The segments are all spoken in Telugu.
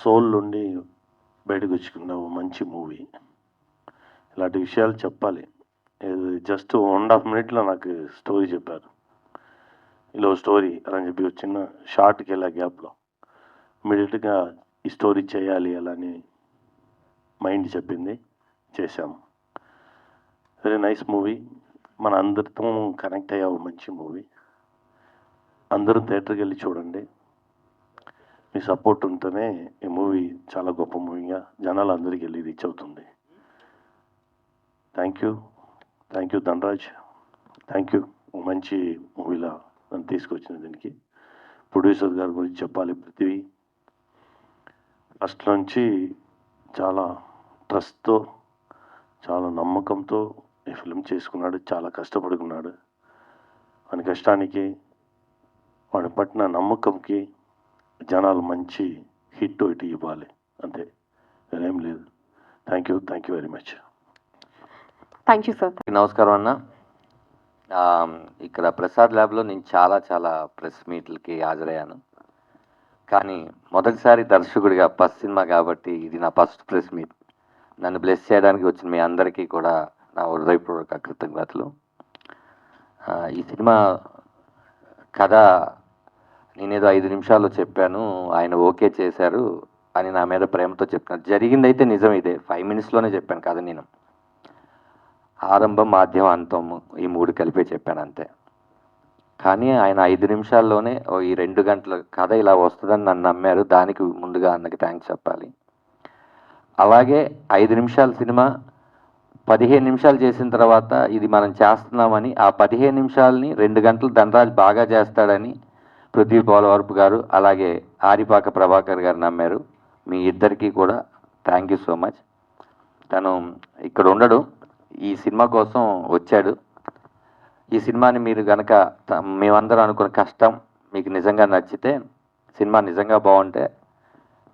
సోల్ నుండి బయటకు వచ్చుకున్న ఓ మంచి మూవీ. ఇలాంటి విషయాలు చెప్పాలి. ఇది జస్ట్ 1.5 మినిట్‌లో నాకు స్టోరీ చెప్పారు. ఇలా స్టోరీ అని చెప్పి ఒక చిన్న షార్ట్‌కి వెళ్ళే గ్యాప్‌లో ఇమ్మీడియట్‌గా ఈ స్టోరీ చేయాలి అలా అని మైండ్ చెప్పింది. చేశాము. Very nice movie. మన అందరితో కనెక్ట్ అయ్యే ఒక మంచి మూవీ. అందరూ థియేటర్‌కి వెళ్ళి చూడండి. మీ సపోర్ట్ ఉంటేనే ఈ మూవీ చాలా గొప్ప మూవీగా జనాలందరికీ వెళ్ళి రీచ్ అవుతుంది. Thank you Dhanraj. Thank you. మంచి మూవీలా నన్ను తీసుకొచ్చిన దీనికి. ప్రొడ్యూసర్ గారి గురించి చెప్పాలి. పృథ్వీ ఫస్ట్ నుంచి చాలా ట్రస్ట్తో, చాలా నమ్మకంతో ఈ ఫిల్మ్ చేసుకున్నాడు. చాలా కష్టపడుకున్నాడు. వాని కష్టానికి, వాడి పట్టిన నమ్మకంకి జనాలు మంచి హిట్ ఇటు ఇవ్వాలి. అంతే, వేరేం లేదు. Thank you very much. Thank you sir. నమస్కారం అన్న. ఇక్కడ ప్రసాద్ ల్యాబ్లో నేను చాలా ప్రెస్ మీట్లకి హాజరయ్యాను. కానీ మొదటిసారి దర్శకుడిగా ఫస్ట్ సినిమా కాబట్టి ఇది నా ఫస్ట్ ప్రెస్ మీట్. నన్ను బ్లెస్ చేయడానికి వచ్చిన మీ అందరికీ కూడా నా హృదయపూర్వక కృతజ్ఞతలు. ఈ సినిమా కథ నేనేదో 5 నిమిషాల్లో చెప్పాను, ఆయన ఓకే చేశారు అని నా మీద ప్రేమతో చెప్తున్నారు. జరిగిందైతే నిజం. ఇదే 5 మినిట్స్లోనే చెప్పాను కథ. నేను ఆరంభం, మాధ్యం, అంతం ఈ 3 కలిపే చెప్పాను అంతే. కానీ ఆయన 5 నిమిషాల్లోనే ఈ 2 గంటల కథ ఇలా వస్తుందని నన్ను నమ్మారు. దానికి ముందుగా అన్నకి థ్యాంక్స్ చెప్పాలి. అలాగే 5 నిమిషాల సినిమా 15 నిమిషాలు చేసిన తర్వాత ఇది మనం చేస్తున్నామని ఆ 15 నిమిషాలని 2 గంటలు ధనరాజ్ బాగా చేస్తాడని పృథ్వీ పోలవరపు గారు అలాగే ఆరిపాక ప్రభాకర్ గారు నమ్మారు. మీ ఇద్దరికీ కూడా థ్యాంక్ యూ సో మచ్. తను ఇక్కడ ఉండడు, ఈ సినిమా కోసం వచ్చాడు. ఈ సినిమాని మీరు కనుక మేమందరం అనుకున్న కష్టం మీకు నిజంగా నచ్చితే, సినిమా నిజంగా బాగుంటే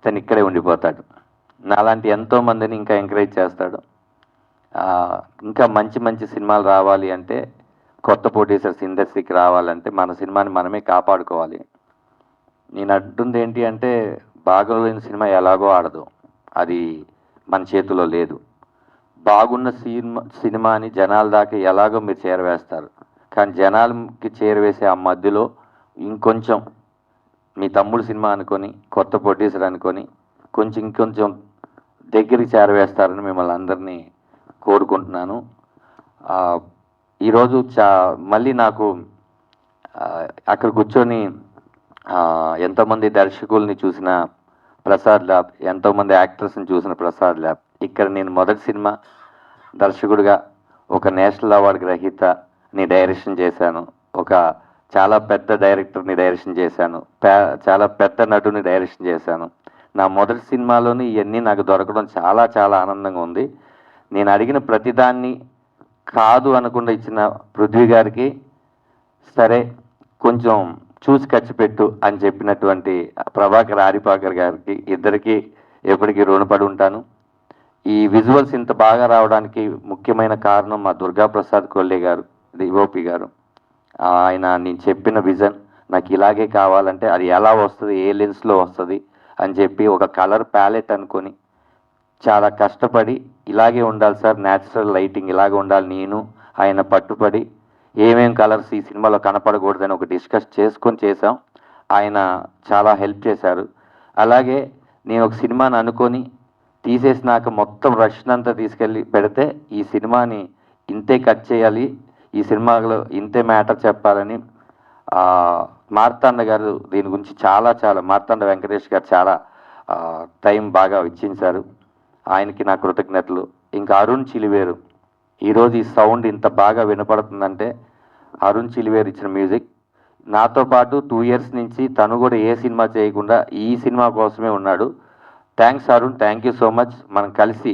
తను ఇక్కడే ఉండిపోతాడు. నాలాంటి ఎంతోమందిని ఇంకా ఎంకరేజ్ చేస్తాడు. ఇంకా మంచి సినిమాలు రావాలి అంటే, కొత్త ప్రొడ్యూసర్స్ ఇండస్ట్రీకి రావాలంటే మన సినిమాని మనమే కాపాడుకోవాలి. నేను అంటుంది ఏంటి అంటే, బాగోలేని సినిమా ఎలాగో ఆడదు, అది మన చేతిలో లేదు. బాగున్న సినిమాని జనాల దాకా ఎలాగో మీరు చేరవేస్తారు. కానీ జనాలకి చేరవేసే ఆ మధ్యలో ఇంకొంచెం మీ తమ్ముడు సినిమా అనుకొని, కొత్త ప్రొడ్యూసర్ అనుకొని ఇంకొంచెం దగ్గరికి చేరవేస్తారని మిమ్మల్ని అందరినీ కోరుకుంటున్నాను. ఈరోజు మళ్ళీ నాకు అక్కడ కూర్చొని ఎంతోమంది దర్శకుల్ని చూసిన ప్రసాద్ ల్యాబ్, ఎంతోమంది యాక్టర్స్ని చూసిన ప్రసాద్ ల్యాబ్. ఇక్కడ నేను మొదటి సినిమా దర్శకుడిగా ఒక నేషనల్ అవార్డు గ్రహీతని డైరెక్షన్ చేశాను, ఒక చాలా పెద్ద డైరెక్టర్ని డైరెక్షన్ చేశాను, చాలా పెద్ద నటుని డైరెక్షన్ చేశాను. నా మొదటి సినిమాలోని ఇవన్నీ నాకు దొరకడం చాలా ఆనందంగా ఉంది. నేను అడిగిన ప్రతిదాన్ని కాదు అనకుండా ఇచ్చిన పృథ్వీ గారికి, సరే కొంచెం చూసి ఖర్చు పెట్టు అని చెప్పినటువంటి ప్రభాకర్, ఆరిపాకర్ గారికి, ఇద్దరికి ఎప్పటికీ రుణపడి ఉంటాను. ఈ విజువల్స్ ఇంత బాగా రావడానికి ముఖ్యమైన కారణం మా దుర్గాప్రసాద్ కొల్లే గారు, ఓపి గారు. ఆయన నేను చెప్పిన విజన్ నాకు ఇలాగే కావాలంటే అది ఎలా వస్తుంది, ఏ లెన్స్లో వస్తుంది అని చెప్పి ఒక కలర్ ప్యాలెట్ అనుకొని చాలా కష్టపడి ఇలాగే ఉండాలి సార్, న్యాచురల్ లైటింగ్ ఇలాగే ఉండాలి, నేను ఆయన పట్టుపడి ఏమేం కలర్స్ ఈ సినిమాలో కనపడకూడదని ఒక డిస్కస్ చేసుకొని చేసాం. ఆయన చాలా హెల్ప్ చేశారు. అలాగే నేను ఒక సినిమాని అనుకొని తీసేసినాక మొత్తం రష్న్ అంతా తీసుకెళ్ళి పెడితే ఈ సినిమాని ఇంతే కట్ చేయాలి, ఈ సినిమాలో ఇంతే మ్యాటర్ చెప్పాలని మార్తాండ గారు దీని గురించి చాలా మార్తాండ వెంకటేష్ గారు చాలా టైం బాగా ఇచ్చించారు. ఆయనకి నా కృతజ్ఞతలు. ఇంకా అరుణ్ చిలివేరు, ఈరోజు ఈ సౌండ్ ఇంత బాగా వినపడుతుందంటే అరుణ్ చిలివేరు ఇచ్చిన మ్యూజిక్. నాతో పాటు 2 ఇయర్స్ నుంచి తను కూడా ఏ సినిమా చేయకుండా ఈ సినిమా కోసమే ఉన్నాడు. Thanks Arun, thank you so much. మనం కలిసి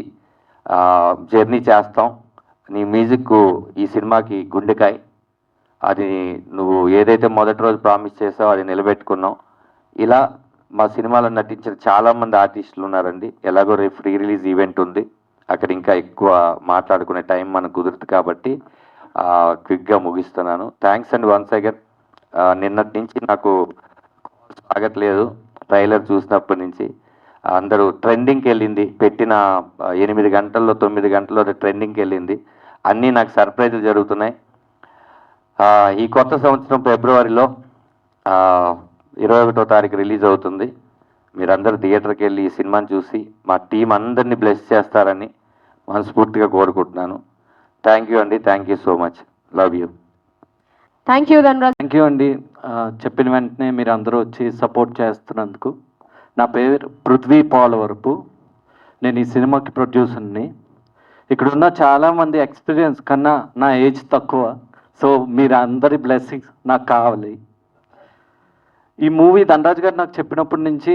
జర్నీ చేస్తాం. నీ మ్యూజిక్ ఈ సినిమాకి గుండెకాయ. అది నువ్వు ఏదైతే మొదటి రోజు ప్రామిస్ చేసావో అది నిలబెట్టుకున్నావు. ఇలా మా సినిమాలో నటించిన చాలామంది ఆర్టిస్టులు ఉన్నారండి. ఎలాగో రేపు ఫ్రీ రిలీజ్ ఈవెంట్ ఉంది, అక్కడ ఇంకా ఎక్కువ మాట్లాడుకునే టైం మనకు కుదురుతుంది కాబట్టి క్విక్గా ముగిస్తున్నాను. Thanks and once again. నిన్నటి నుంచి నాకు కాల్స్ ఆగట్లేదు ట్రైలర్ చూసినప్పటి నుంచి. అందరూ ట్రెండింగ్కి వెళ్ళింది. పెట్టిన 8 గంటల్లో 9 గంటల్లో అది ట్రెండింగ్కి వెళ్ళింది. అన్నీ నాకు సర్ప్రైజులు జరుగుతున్నాయి. ఈ కొత్త సంవత్సరం ఫిబ్రవరిలో 21వ తారీఖు రిలీజ్ అవుతుంది. మీరందరూ థియేటర్కి వెళ్ళి ఈ సినిమాని చూసి మా టీం అందరినీ బ్లెస్ చేస్తారని మనస్ఫూర్తిగా కోరుకుంటున్నాను. థ్యాంక్ యూ అండి. Thank you so much. Love you. Thank you Dhanraj. Thank you అండి. చెప్పిన వెంటనే మీరు అందరూ వచ్చి సపోర్ట్ చేస్తున్నందుకు. నా పేరు పృథ్వీ పోలవరపు. నేను ఈ సినిమాకి ప్రొడ్యూసర్ని. ఇక్కడున్న చాలామంది ఎక్స్పీరియన్స్ కన్నా నా ఏజ్ తక్కువ. సో మీరు అందరి బ్లెస్సింగ్స్ నాకు కావాలి. ఈ మూవీ ధనరాజ్ గారు నాకు చెప్పినప్పటి నుంచి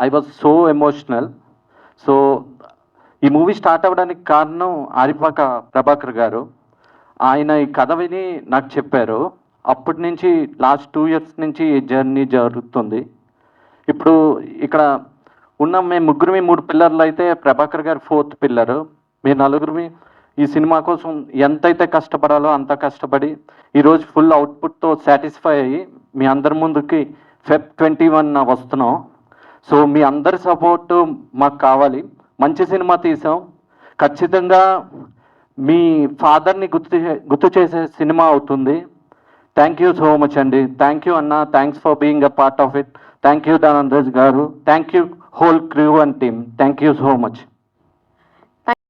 I was so emotional. So ఈ మూవీ స్టార్ట్ అవ్వడానికి కారణం ఆరిపాక ప్రభాకర్ గారు. ఆయన ఈ కథ విని నాకు చెప్పారు. అప్పటి నుంచి లాస్ట్ 2 years నుంచి ఈ జర్నీ జరుగుతుంది. ఇప్పుడు ఇక్కడ ఉన్న మేము ముగ్గురిమి 3 పిల్లర్లు అయితే ప్రభాకర్ గారు 4th పిల్లరు. మీ నలుగురిమి ఈ సినిమా కోసం ఎంతైతే కష్టపడాలో అంత కష్టపడి ఈరోజు ఫుల్ అవుట్పుట్తో సాటిస్ఫై అయ్యి మీ అందరి ముందుకి Feb 21 వస్తున్నాం. సో మీ అందరి సపోర్టు మాకు కావాలి. మంచి సినిమా తీసాం. ఖచ్చితంగా మీ ఫాదర్ని గుర్తు చేసే సినిమా అవుతుంది. థ్యాంక్ యూ సో మచ్ అండి. థ్యాంక్ యూ అన్న. Thanks for being a part of it. Thank you Dhanraj garu. Thank you whole crew and team. Thank you so much.